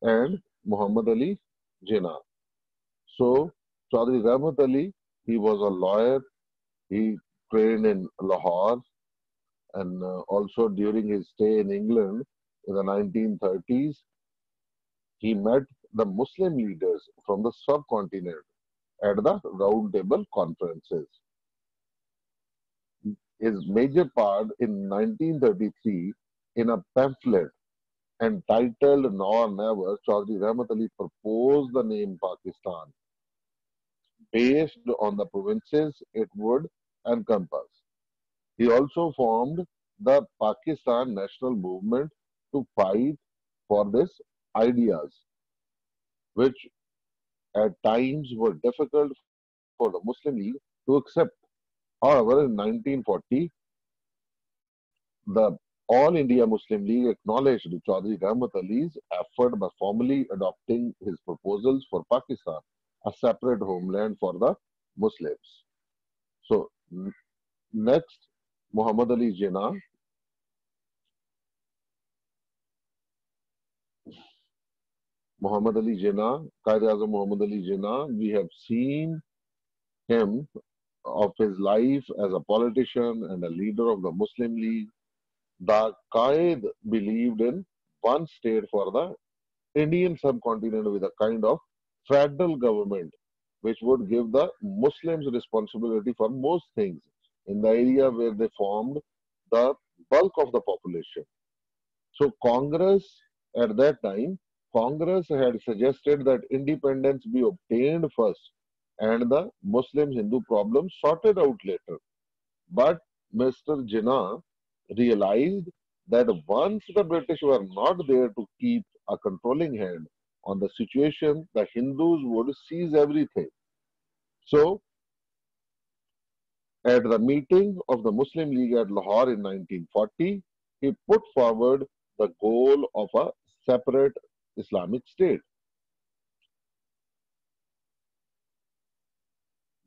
and Muhammad Ali Jinnah. So Chaudhry Rahmat Ali, he was a lawyer. He trained in Lahore and also during his stay in England in the 1930s, he met the Muslim leaders from the subcontinent at the Round Table conferences. His major part in 1933 in a pamphlet entitled Now or Never, Chaudhry Rahmat Ali proposed the name Pakistan based on the provinces it would encompass. He also formed the Pakistan National Movement to fight for these ideas, which at times were difficult for the Muslim League to accept. However, in 1940, the All India Muslim League acknowledged Chaudhry Rahmat Ali's effort by formally adopting his proposals for Pakistan, a separate homeland for the Muslims. So, next, Muhammad Ali Jinnah. Muhammad Ali Jinnah, Quaid-e-Azam Muhammad Ali Jinnah, we have seen him of his life as a politician and a leader of the Muslim League. The Qaid believed in one state for the Indian subcontinent with a kind of federal government, which would give the Muslims responsibility for most things in the area where they formed the bulk of the population. So Congress at that time, Congress had suggested that independence be obtained first and the Muslim-Hindu problem sorted out later. But Mr. Jinnah realized that once the British were not there to keep a controlling hand on the situation, the Hindus would seize everything. So, at the meeting of the Muslim League at Lahore in 1940, he put forward the goal of a separate Islamic state.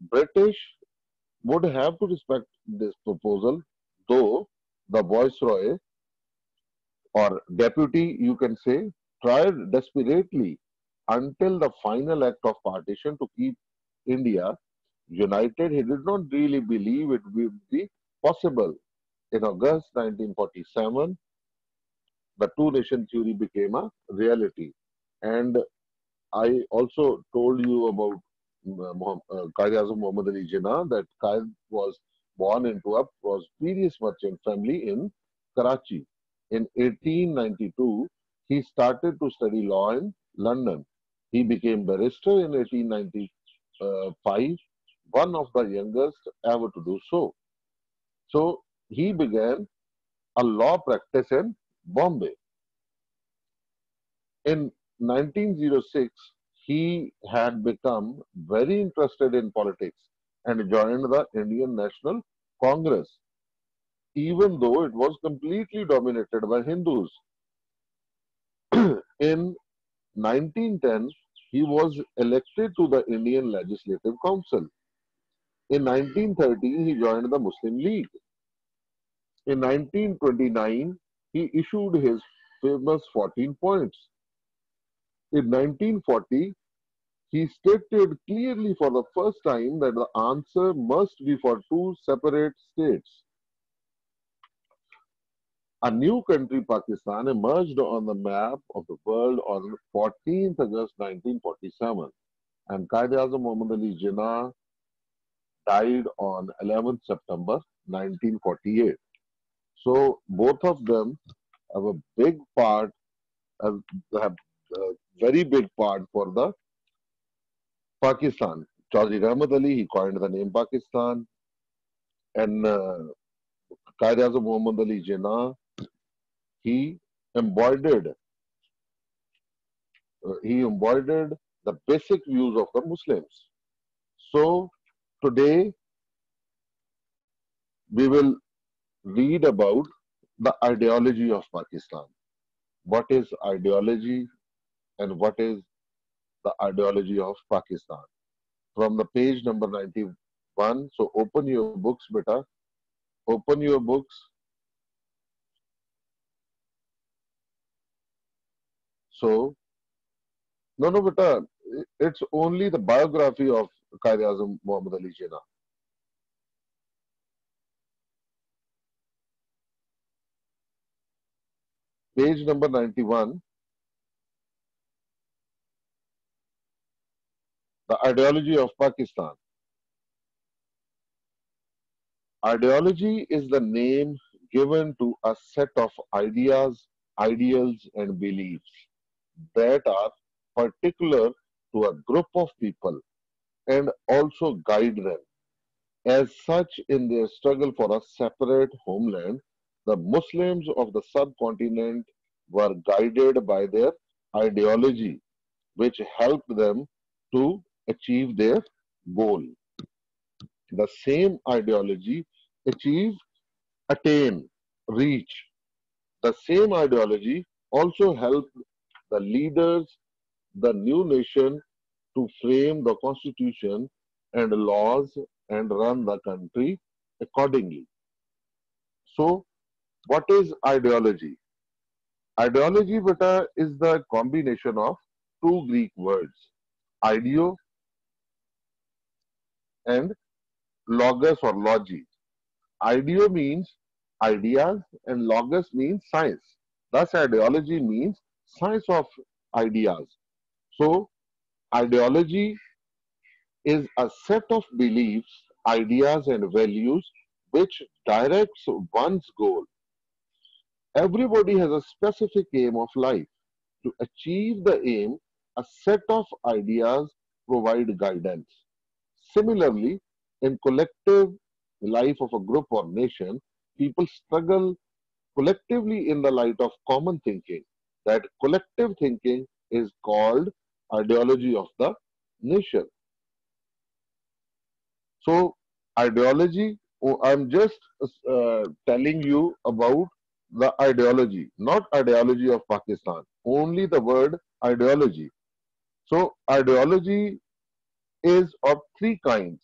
British would have to respect this proposal, though the Viceroy or deputy, you can say, tried desperately until the final act of partition to keep India united. He did not really believe it would be possible. In August 1947, the two nation theory became a reality. And I also told you about Quaid-e-Azam Muhammad Ali Jinnah that Qaid was born into a prosperous merchant family in Karachi. In 1892, he started to study law in London. He became barrister in 1895, one of the youngest ever to do so. So he began a law practice in Bombay. In 1906, he had become very interested in politics and joined the Indian National Congress, even though it was completely dominated by Hindus. In 1910, he was elected to the Indian Legislative Council. In 1913, he joined the Muslim League. In 1929, he issued his famous 14 points. In 1940, he stated clearly for the first time that the answer must be for two separate states. A new country, Pakistan, emerged on the map of the world on 14th August 1947, and Quaid-e-Azam Muhammad Ali Jinnah died on 11th September 1948. So both of them have a big part, have, have a very big part for the Pakistan. Chaudhry Rahmat Ali, he coined the name Pakistan, and Quaid-e-Azam Muhammad Ali Jinnah, he embodied he embodied the basic views of the Muslims. So today we will read about the ideology of Pakistan. What is ideology and what is the ideology of Pakistan? From the page number 91. So open your books, beta. Open your books. So No, no, but it's only the biography of Quaid-e-Azam Muhammad Ali Jinnah. Page number 91, the ideology of Pakistan. Ideology is the name given to a set of ideas, ideals, and beliefs that are particular to a group of people and also guide them. As such, in their struggle for a separate homeland, the Muslims of the subcontinent were guided by their ideology, which helped them to achieve their goal. The same ideology achieve, attain, reach. The same ideology also helped the leaders, the new nation, to frame the constitution and laws and run the country accordingly. So, what is ideology? Ideology, beta, is the combination of two Greek words, ideo and logos or logi. Ideo means ideas and logos means science. Thus, ideology means science of ideas. So, ideology is a set of beliefs, ideas, and values which directs one's goal. Everybody has a specific aim of life. To achieve the aim, a set of ideas provide guidance. Similarly, in collective life of a group or nation, people struggle collectively in the light of common thinking. That collective thinking is called ideology of the nation. So, ideology, oh, I'm just telling you about the ideology, not ideology of Pakistan, only the word ideology. So, ideology is of three kinds: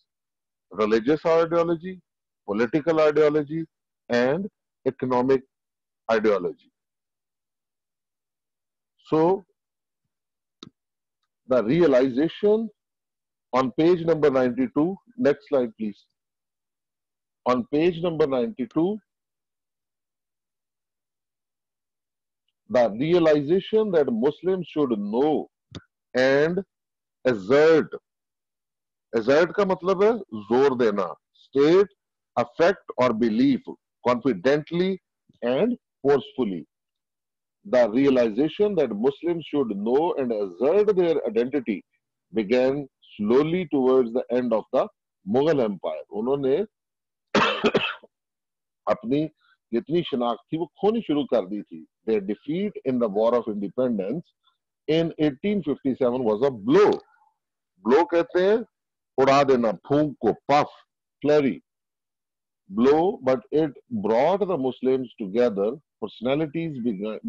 religious ideology, political ideology, and economic ideology. So, the realization on page number 92, next slide, please. On page number 92, the realization that Muslims should know and assert, assert का मतलब है जोर देना, state, affect or belief confidently and forcefully. The realization that Muslims should know and assert their identity began slowly towards the end of the Mughal Empire. उन्होंने अपनी जितनी शनाख्त थी वो खोनी शुरू कर दी थी. Their defeat in the War of Independence in 1857 was a blow. Blow कहते हैं उड़ा देना, फूंक को, puff, flurry, blow, but it brought the Muslims together. Personalities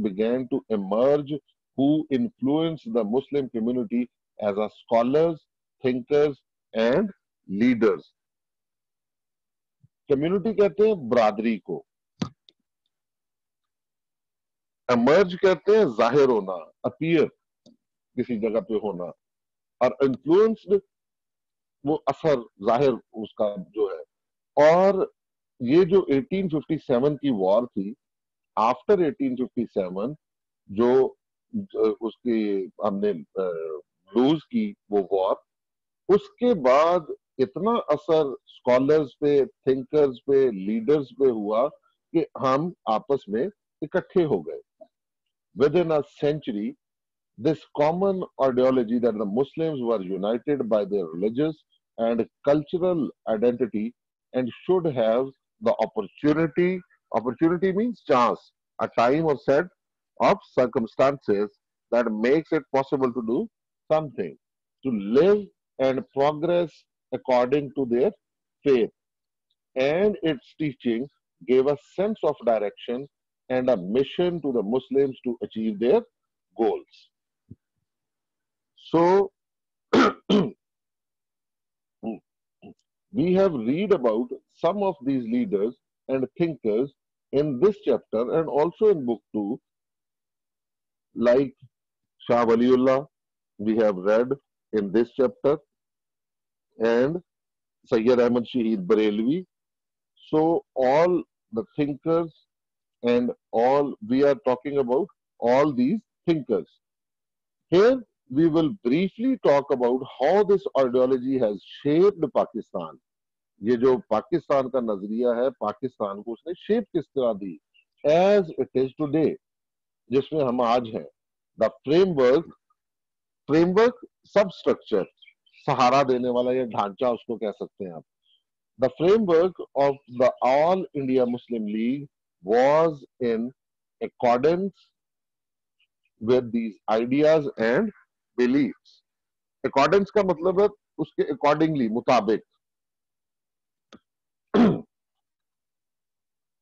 began to emerge who influenced the Muslim community as a scholars, thinkers, and leaders. Community कहते हैं बरादरी को, emerge कहते हैं जाहिर होना, appear किसी जगह पे होना, और influenced वो असर जाहिर उसका जो है. और ये जो 1857 की वॉर थी, आफ्टर 1857 जो उसकी हमने लूज की वो वॉर, उसके बाद इतना असर स्कॉलर्स पे, थिंकर्स पे, लीडर्स पे हुआ कि हम आपस में इकट्ठे हो गए. Within a century, this common ideology that the Muslims were united by their religious and cultural identity and should have the opportunity. Opportunity means chance, a time or set of circumstances that makes it possible to do something, to live and progress according to their faith. And its teachings gave a sense of direction and a mission to the Muslims to achieve their goals. So, we have read about some of these leaders and thinkers in this chapter and also in book 2, like Shah Waliullah, we have read in this chapter, and Sayyid Ahmad Shahid Barelvi. So all the thinkers and all we are talking about all these thinkers. Here we will briefly talk about how this ideology has shaped Pakistan. ये जो पाकिस्तान का नजरिया है, पाकिस्तान को उसने shape किस तरह दी as it is today, जिसमें हम आज हैं. द फ्रेमवर्क, फ्रेमवर्क सब स्ट्रक्चर, सहारा देने वाला या ढांचा उसको कह सकते हैं आप. The framework of the all India Muslim league was in accordance with these ideas and beliefs. Accordance का मतलब है उसके accordingly, मुताबिक.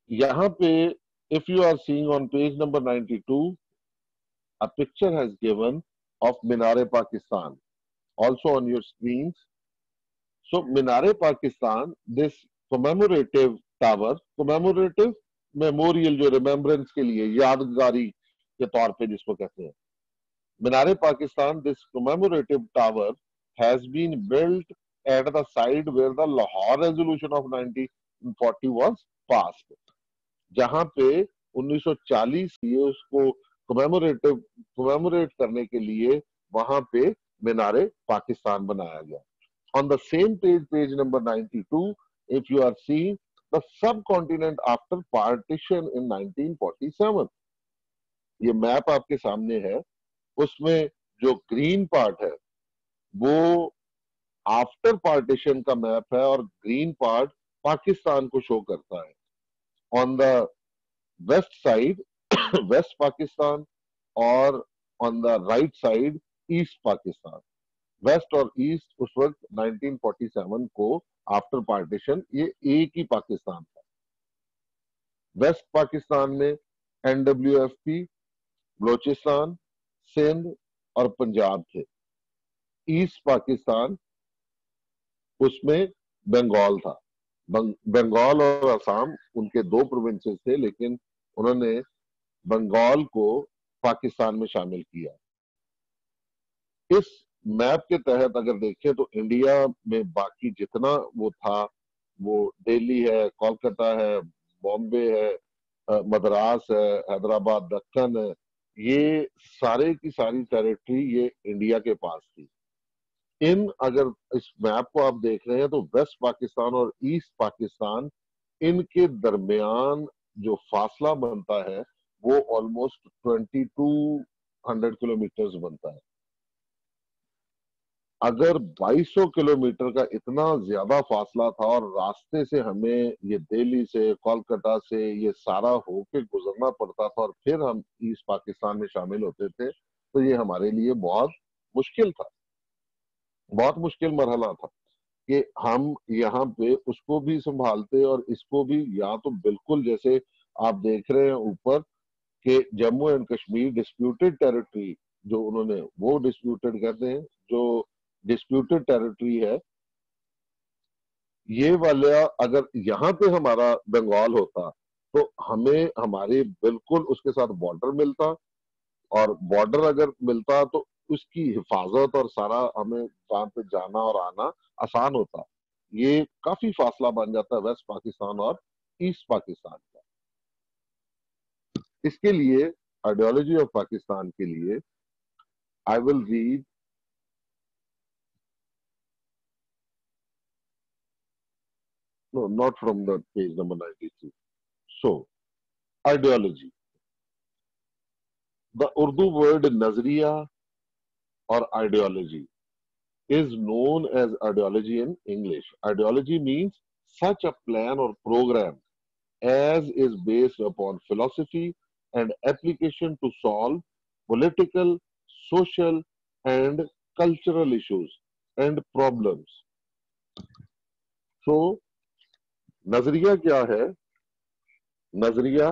यहाँ पे if you are seeing on page number 92, a picture has given of Minar-e-Pakistan also on your screens. So Minar-e-Pakistan, this commemorative tower, commemorative memorial, जो remembrance के लिए, यादगारी के तौर पे जिसको कहते हैं, Minare Pakistan, this commemorative tower has been built at the site where the Lahore resolution of 1940 was passed. जहां पे 1940 ये उसको कमेमोरेट करने के लिए वहां पे मीनारे पाकिस्तान बनाया गया. On the same page, page number 92, if you are seeing the subcontinent after partition in 1947. ये मैप आपके सामने है. उसमें जो ग्रीन पार्ट है वो आफ्टर पार्टीशन का मैप है और ग्रीन पार्ट पाकिस्तान को शो करता है. On the west side west Pakistan और on the right side east Pakistan. West और ईस्ट उस वक्त 1947 को आफ्टर पार्टीशन ये एक ही पाकिस्तान था. वेस्ट पाकिस्तान में NWFP, बलोचिस्तान, सिंध और पंजाब थे. ईस्ट पाकिस्तान उसमें बंगाल था. बंगाल और असम उनके दो प्रोविंसेस थे, लेकिन उन्होंने बंगाल को पाकिस्तान में शामिल किया. इस मैप के तहत अगर देखें तो इंडिया में बाकी जितना वो था, वो दिल्ली है, कोलकाता है, बॉम्बे है, मद्रास है, हैदराबाद, दक्कन है, ये सारे की सारी टेरिटरी ये इंडिया के पास थी. अगर इस मैप को आप देख रहे हैं तो वेस्ट पाकिस्तान और ईस्ट पाकिस्तान, इनके दरमियान जो फासला बनता है वो ऑलमोस्ट 2200 किलोमीटर बनता है. अगर 2200 किलोमीटर का इतना ज्यादा फासला था और रास्ते से हमें ये दिल्ली से, कोलकाता से ये सारा होके गुजरना पड़ता था और फिर हम ईस्ट पाकिस्तान में शामिल होते थे, तो ये हमारे लिए बहुत मुश्किल था, बहुत मुश्किल मरहला था कि हम यहाँ पे उसको भी संभालते और इसको भी. या तो बिल्कुल जैसे आप देख रहे हैं ऊपर कि Jammu and Kashmir disputed territory, जो उन्होंने वो डिस्प्यूटेड कहते हैं, जो डिस्प्यूटेड टेरिटरी है, ये वाला अगर यहाँ पे हमारा बंगाल होता तो हमें हमारे बिल्कुल उसके साथ बॉर्डर मिलता, और बॉर्डर अगर मिलता तो उसकी हिफाजत और सारा हमें वहां पे जाना और आना आसान होता. ये काफी फासला बन जाता है वेस्ट पाकिस्तान और ईस्ट पाकिस्तान का. इसके लिए आइडियोलॉजी ऑफ पाकिस्तान के लिए I will read no, not from the page number 93. So, ideology. The Urdu word nazriya or ideology is known as ideology in English. Ideology means such a plan or program as is based upon philosophy and application to solve political, social, and cultural issues and problems. So, नजरिया क्या है? नजरिया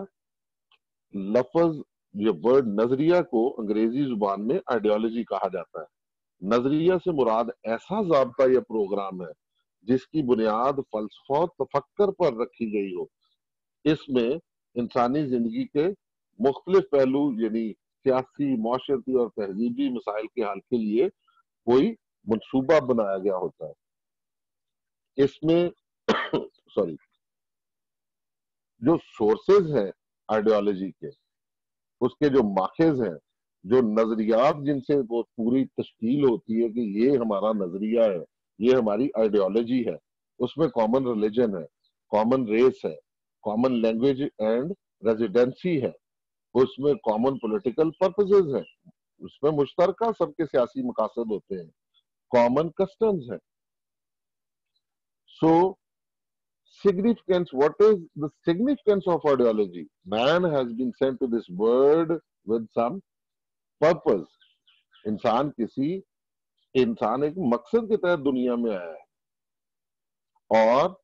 लफ्ज, ये word नजरिया को अंग्रेजी जुबान में आइडियोलॉजी कहा जाता है. नजरिया से मुराद ऐसा ज़ाब्ता या प्रोग्राम है जिसकी बुनियाद फलसफा तफक्कर पर रखी गई हो. इसमें इंसानी जिंदगी के मुख्तलिफ पहलू यानी सियासी, माशरती और तहजीबी मसाइल के हल के लिए कोई मंसूबा बनाया गया होता है। इसमें सॉरी, जो सोर्सेज हैं आइडियोलॉजी के, उसके जो माखेज हैं, जो नजरियात जिनसे वो पूरी तश्कील होती है कि ये हमारा नजरिया है, ये हमारी आइडियोलॉजी है, उसमें कॉमन रिलीजन है, कॉमन रेस है, कॉमन लैंग्वेज एंड रेजिडेंसी है, उसमें कॉमन पॉलिटिकल पर्पसेस हैं, उसमें मुश्तरका सबके सियासी मकासद होते हैं, कॉमन कस्टम्स हैं। सो significance, what is the significance of ideology? Man has been sent to this world with some purpose. इंसान किसी इंसान एक मकसद के तहत दुनिया में आया है, और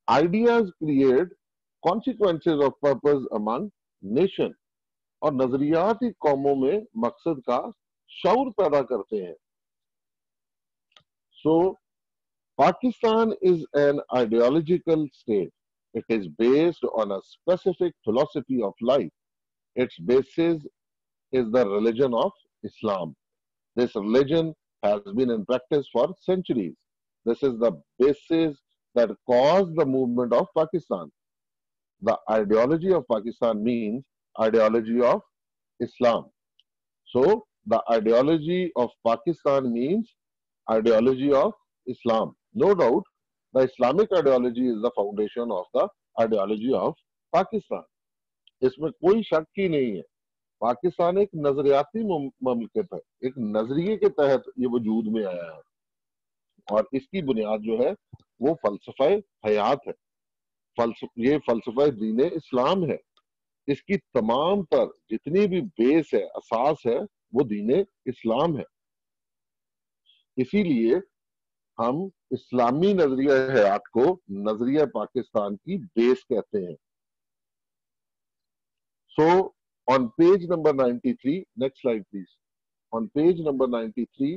ideas create consequences of purpose among nation, और नजरियात ही कौमों में मकसद का शऊर पैदा करते हैं। सो Pakistan is an ideological state. It is based on a specific philosophy of life. Its basis is the religion of Islam. This religion has been in practice for centuries. This is the basis that caused the movement of Pakistan. The ideology of Pakistan means ideology of Islam. So, the ideology of Pakistan means ideology of Islam. No doubt, the Islamic ideology is the foundation of the ideology of Pakistan. इसमें कोई शक ही नहीं है। पाकिस्तान एक नजरियाती ममलिकत है, एक नजरिए के तहत ये वजूद में आया है, और इसकी बुनियाद जो है वो फलसफा हयात है, ये फलसफा दीन इस्लाम है। इसकी तमाम तर जितनी भी बेस है, असास है, वो दीन इस्लाम है। इसीलिए हम इस्लामी नजरिया हयात को नजरिया पाकिस्तान की बेस कहते हैं। So on page number 93, next slide please. On page number 93,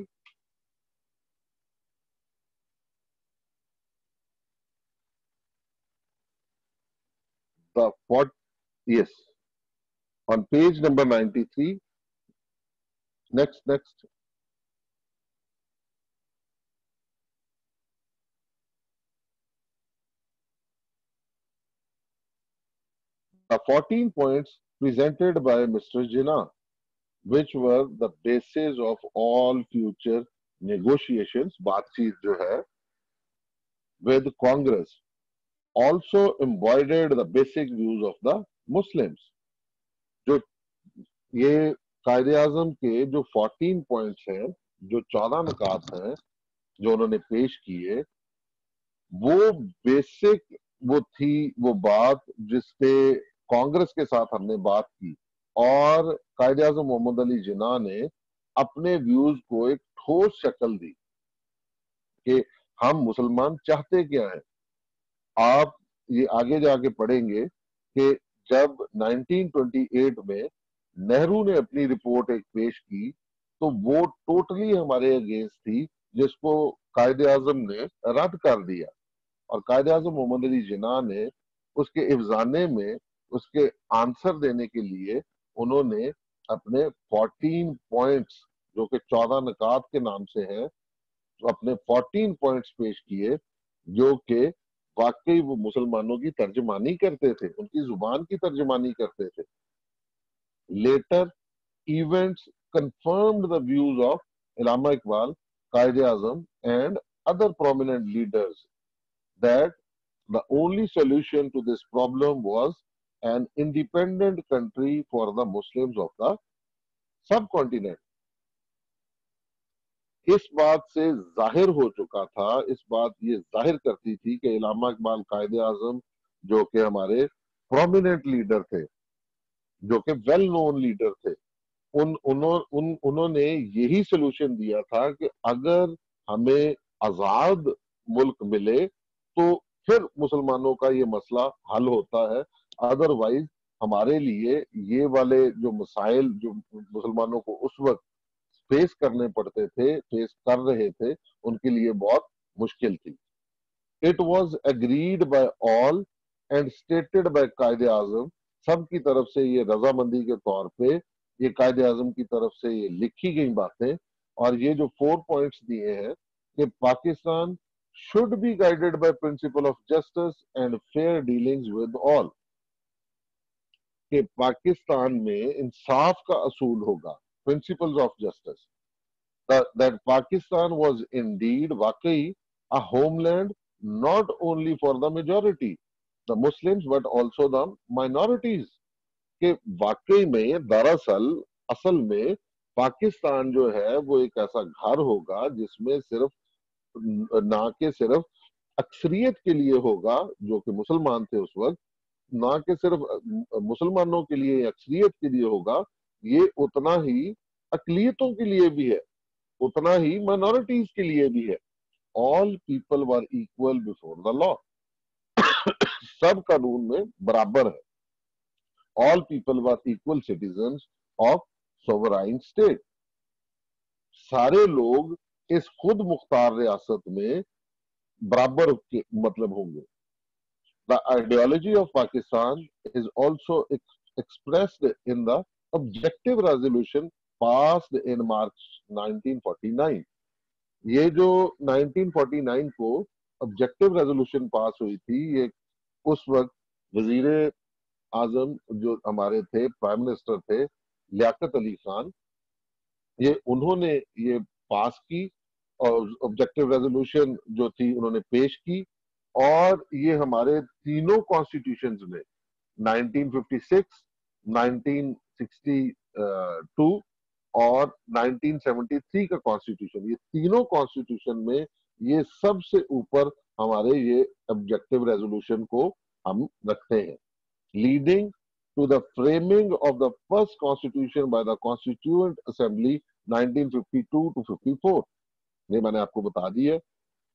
the what, yes, on page number 93, next, the 14 points presented by Mr. Jinnah, which were the basis of all future negotiations, बातचीत जो है, with Congress, also embodied the basic views of the Muslims. जो ये कायदे आजम के जो 14 points हैं, जो 14 निकात हैं जो उन्होंने पेश किए, वो बेसिक वो थी वो बात जिसपे कांग्रेस के साथ हमने बात की, और कायदे आजम मोहम्मद अली जिन्ना ने अपने व्यूज को एक ठोस शक्ल दी कि हम मुसलमान चाहते क्या है। आप ये आगे जाके पढ़ेंगे कि जब 1928 में नेहरू ने अपनी रिपोर्ट एक पेश की, तो वो टोटली हमारे अगेंस्ट थी, जिसको कायदे आजम ने रद्द कर दिया, और कायदे आजम मोहम्मद अली जिन्ना ने उसके इफ्जाने में उसके आंसर देने के लिए उन्होंने अपने 14 पॉइंट्स, जो कि 14 निकात के नाम से हैं, तो अपने 14 पॉइंट्स पेश किए, जो कि वाकई वो मुसलमानों की तर्जमानी करते थे, उनकी जुबान की तर्जमानी करते थे। Later events confirmed the views of Allama Iqbal, Qaid Azam, and other prominent leaders that the only solution to this problem was an independent country for the Muslims of the subcontinent. इस बात से जाहिर हो चुका था, इस बात ये जाहिर करती थी कि इलामा इकबाल कायद आजम, जो कि हमारे प्रोमिनेंट लीडर थे, जो कि वेल नोन लीडर थे, उन्होंने यही सोल्यूशन दिया था कि अगर हमें आजाद मुल्क मिले तो फिर मुसलमानों का ये मसला हल होता है, अदरवाइज हमारे लिए ये वाले जो मसाइल जो मुसलमानों को उस वक्त फेस करने पड़ते थे, फेस कर रहे थे, उनके लिए बहुत मुश्किल थी। It was agreed by all and stated by कायदे आजम सब की तरफ से ये रजामंदी के तौर पे ये कायदे आजम की तरफ से ये लिखी गई बातें, और ये जो 4 पॉइंट्स दिए हैं कि Pakistan should be guided by principle of justice and fair dealings with all, कि पाकिस्तान में इंसाफ का असूल होगा, principles of justice, that Pakistan was indeed वाकई a homeland not only for the majority, the Muslims, but also the minorities, कि वाकई में दरअसल असल में पाकिस्तान जो है वो एक ऐसा घर होगा जिसमें सिर्फ ना के सिर्फ अक्सरियत के लिए होगा जो कि मुसलमान थे उस वक्त, ना कि सिर्फ मुसलमानों के लिए अक्सरियत के लिए होगा, ये उतना ही अकलियतों के लिए भी है, उतना ही माइनॉरिटीज के लिए भी है। All people were equal before the law, सब कानून में बराबर है। All people were equal citizen of sovereign state, सारे लोग इस खुद मुख्तार रियासत में बराबर के मतलब होंगे। The ideology of Pakistan is also expressed in the objective resolution passed in March 1949। ये जो 1949 को ऑब्जेक्टिव रेजोल्यूशन पास हुई थी, ये उस वक्त वजीर आजम जो हमारे थे, प्राइम मिनिस्टर थे लियाकत अली खान, ये उन्होंने ये पास की और ऑब्जेक्टिव रेजोल्यूशन जो थी उन्होंने पेश की, और ये हमारे तीनों कॉन्स्टिट्यूशंस में 1956, 1962 और 1973 का कॉन्स्टिट्यूशन, ये तीनों कॉन्स्टिट्यूशन में ये सबसे ऊपर हमारे ये ऑब्जेक्टिव रेजोल्यूशन को हम रखते हैं, leading to the framing of the first constitution by the constituent assembly 1952 to 54। ये मैंने आपको बता दी है।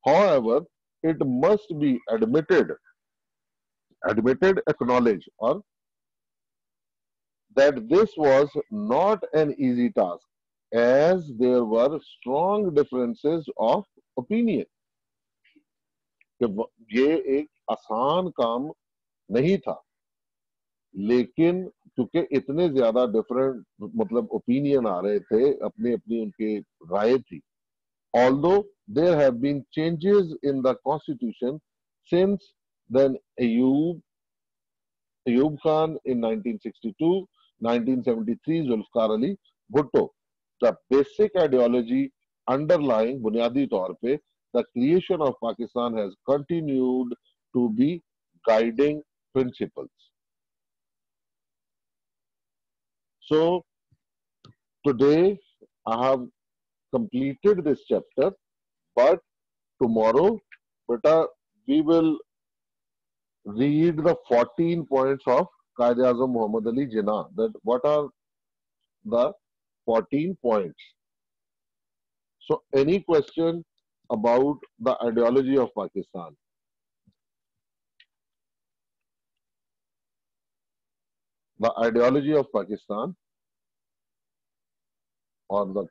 However, it must be acknowledged or that this was not an easy task, as there were strong differences of opinion, कि ये एक आसान काम नहीं था, लेकिन क्योंकि इतने ज्यादा डिफरेंट मतलब ओपिनियन आ रहे थे, अपनी अपनी उनकी राय थी। Although there have been changes in the constitution since then, Ayub Khan in 1962, 1973 Zulfikar Ali Bhutto, the basic ideology underlying बुनियादी तौर पे the creation of Pakistan has continued to be guiding principles. So today I have completed this chapter, but tomorrow, beta, we will read the 14 points of Qaid-e-Azam Muhammad Ali Jinnah. That what are the 14 points? So, any question about the ideology of Pakistan? The ideology of Pakistan or the